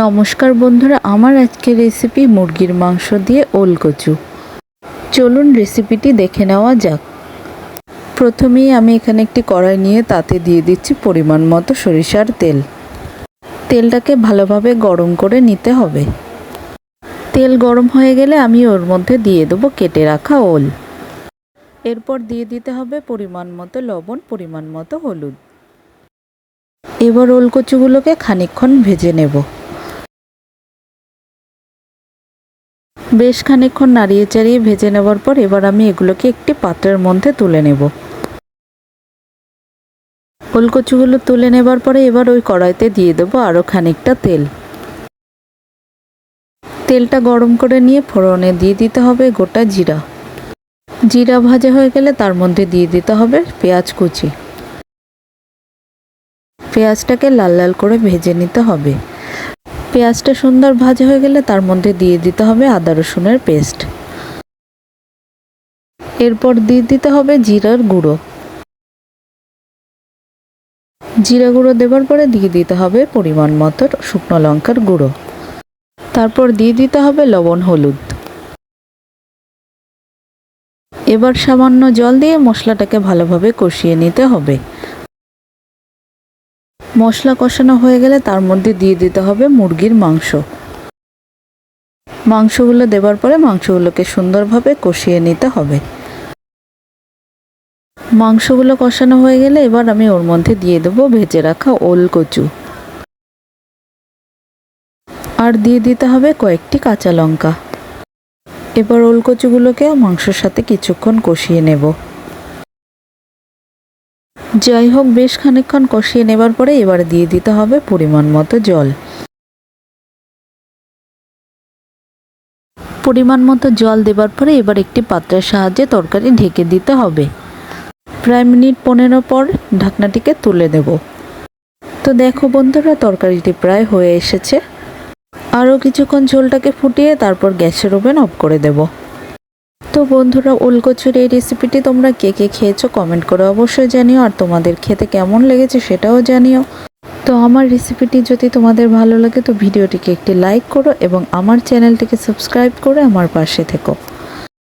নমস্কার বন্ধুরা, আমার আজকের রেসিপি মুরগির মাংস দিয়ে ওলকচু। চলুন রেসিপিটি দেখে নেওয়া যাক। প্রথমেই আমি এখানে একটি কড়াই নিয়ে তাতে দিয়ে দিচ্ছি পরিমাণ মতো সরিষার তেল। তেলটাকে ভালোভাবে গরম করে নিতে হবে। তেল গরম হয়ে গেলে আমি ওর মধ্যে দিয়ে দেবো কেটে রাখা ওল। এরপর দিয়ে দিতে হবে পরিমাণ মতো লবণ, পরিমাণ মতো হলুদ। এবার ওলকচুগুলোকে খানিকক্ষণ ভেজে নেব। বেশ খানিকক্ষণ নাড়িয়ে চাড়িয়ে ভেজে নেওয়ার পর এবার আমি এগুলোকে একটি পাত্রের মধ্যে তুলে নেব। ওলকচুগুলো তুলে নেবার পরে এবার ওই কড়াইতে দিয়ে দেবো আরও খানিকটা তেল। তেলটা গরম করে নিয়ে ফোড়নে দিয়ে দিতে হবে গোটা জিরা। জিরা ভাজা হয়ে গেলে তার মধ্যে দিয়ে দিতে হবে পেঁয়াজ কুচি। পেঁয়াজটাকে লাল লাল করে ভেজে নিতে হবে। পেঁয়াজটা সুন্দর ভাজা হয়ে গেলে তার মধ্যে দিয়ে দিতে হবে আদা রসুনের পেস্ট। এরপর দিয়ে দিতে হবে জিরার গুঁড়ো। জিরা গুঁড়ো দেওয়ার পরে দিয়ে দিতে হবে পরিমাণ মতো শুকনো লঙ্কার গুঁড়ো। তারপর দিয়ে দিতে হবে লবণ, হলুদ। এবার সামান্য জল দিয়ে মশলাটাকে ভালোভাবে কষিয়ে নিতে হবে। মশলা কষানো হয়ে গেলে তার মধ্যে দিয়ে দিতে হবে মুরগির মাংস। মাংসগুলো দেওয়ার পরে মাংসগুলোকে সুন্দরভাবে কষিয়ে নিতে হবে। মাংসগুলো কষানো হয়ে গেলে এবার আমি ওর মধ্যে দিয়ে দেবো ভেজে রাখা ওলকচু। আর দিয়ে দিতে হবে কয়েকটি কাঁচা লঙ্কা। এবার ওলকচুগুলোকে মাংসের সাথে কিছুক্ষণ কষিয়ে নেব। যাই হোক, বেশ খানিকক্ষণ কষিয়ে নেবার পরে এবার দিয়ে দিতে হবে পরিমাণ মতো জল। পরিমাণ মতো জল দেবার পরে এবার একটি পাত্রের সাহায্যে তরকারি ঢেকে দিতে হবে। প্রায় মিনিট 15 পর ঢাকনাটিকে তুলে দেব। তো দেখো বন্ধুরা, তরকারিটি প্রায় হয়ে এসেছে। আরও কিছুক্ষণ ঝোলটাকে ফুটিয়ে তারপর গ্যাসের ওভেন অফ করে দেব। তো বন্ধুরা, ওলকচুর এই রেসিপিটি তোমরা কে কে খেয়েছো কমেন্ট করে অবশ্যই জানিও, আর তোমাদের খেতে কেমন লেগেছে সেটাও জানিও। তো আমার রেসিপিটি যদি তোমাদের ভালো লাগে তো ভিডিওটিকে একটি লাইক করো এবং আমার চ্যানেলটিকে সাবস্ক্রাইব করে আমার পাশে থেকো।